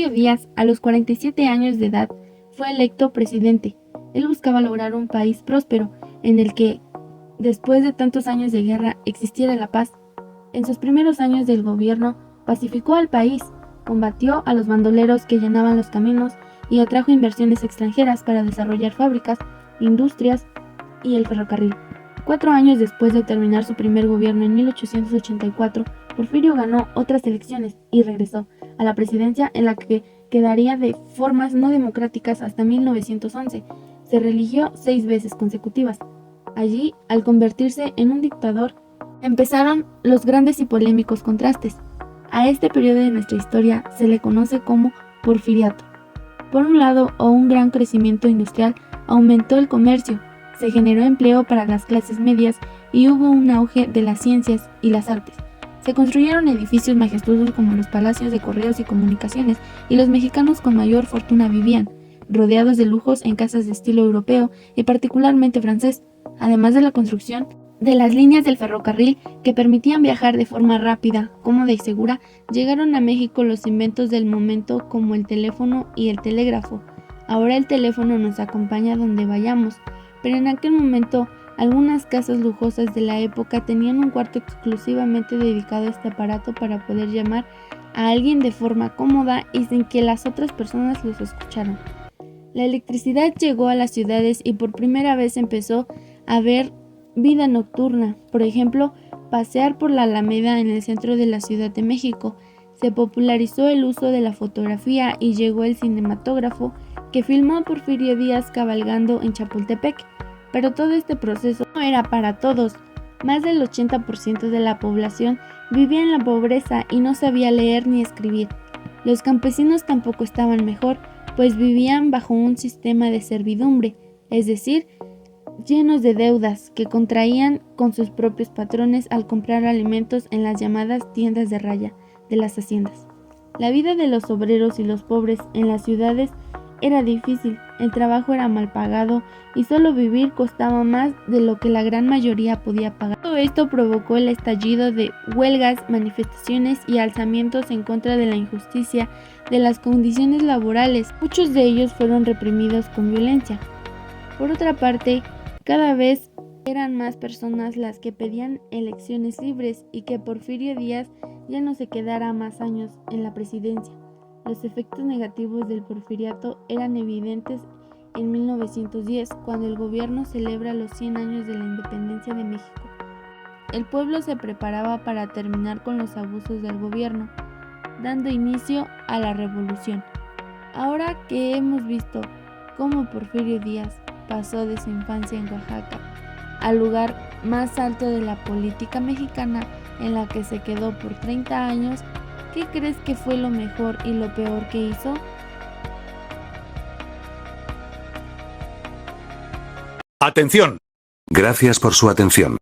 Porfirio Díaz, a los 47 años de edad, fue electo presidente. Él buscaba lograr un país próspero, en el que, después de tantos años de guerra, existiera la paz. En sus primeros años del gobierno, pacificó al país, combatió a los bandoleros que llenaban los caminos y atrajo inversiones extranjeras para desarrollar fábricas, industrias y el ferrocarril. 4 años después de terminar su primer gobierno en 1884, Porfirio ganó otras elecciones y regresó a la presidencia, en la que quedaría de formas no democráticas hasta 1911. Se reeligió 6 veces consecutivas. Allí, al convertirse en un dictador, empezaron los grandes y polémicos contrastes. A este periodo de nuestra historia se le conoce como Porfiriato. Por un lado, un gran crecimiento industrial aumentó el comercio, se generó empleo para las clases medias y hubo un auge de las ciencias y las artes. Se construyeron edificios majestuosos como los palacios de correos y comunicaciones, y los mexicanos con mayor fortuna vivían, rodeados de lujos en casas de estilo europeo y particularmente francés, además de la construcción de las líneas del ferrocarril que permitían viajar de forma rápida, cómoda y segura. Llegaron a México los inventos del momento como el teléfono y el telégrafo. Ahora el teléfono nos acompaña donde vayamos, pero en aquel momento algunas casas lujosas de la época tenían un cuarto exclusivamente dedicado a este aparato para poder llamar a alguien de forma cómoda y sin que las otras personas los escucharan. La electricidad llegó a las ciudades y por primera vez empezó a haber vida nocturna. Por ejemplo, pasear por la Alameda en el centro de la Ciudad de México. Se popularizó el uso de la fotografía y llegó el cinematógrafo, que filmó a Porfirio Díaz cabalgando en Chapultepec. Pero todo este proceso no era para todos. Más del 80% de la población vivía en la pobreza y no sabía leer ni escribir. Los campesinos tampoco estaban mejor, pues vivían bajo un sistema de servidumbre, es decir, llenos de deudas que contraían con sus propios patrones al comprar alimentos en las llamadas tiendas de raya de las haciendas. La vida de los obreros y los pobres en las ciudades era difícil, el trabajo era mal pagado y solo vivir costaba más de lo que la gran mayoría podía pagar. Todo esto provocó el estallido de huelgas, manifestaciones y alzamientos en contra de la injusticia de las condiciones laborales. Muchos de ellos fueron reprimidos con violencia. Por otra parte, cada vez eran más personas las que pedían elecciones libres y que Porfirio Díaz ya no se quedara más años en la presidencia. Los efectos negativos del porfiriato eran evidentes en 1910, cuando el gobierno celebra los 100 años de la independencia de México. El pueblo se preparaba para terminar con los abusos del gobierno, dando inicio a la revolución. Ahora que hemos visto cómo Porfirio Díaz pasó de su infancia en Oaxaca al lugar más alto de la política mexicana, en la que se quedó por 30 años, ¿qué crees que fue lo mejor y lo peor que hizo? ¡Atención! Gracias por su atención.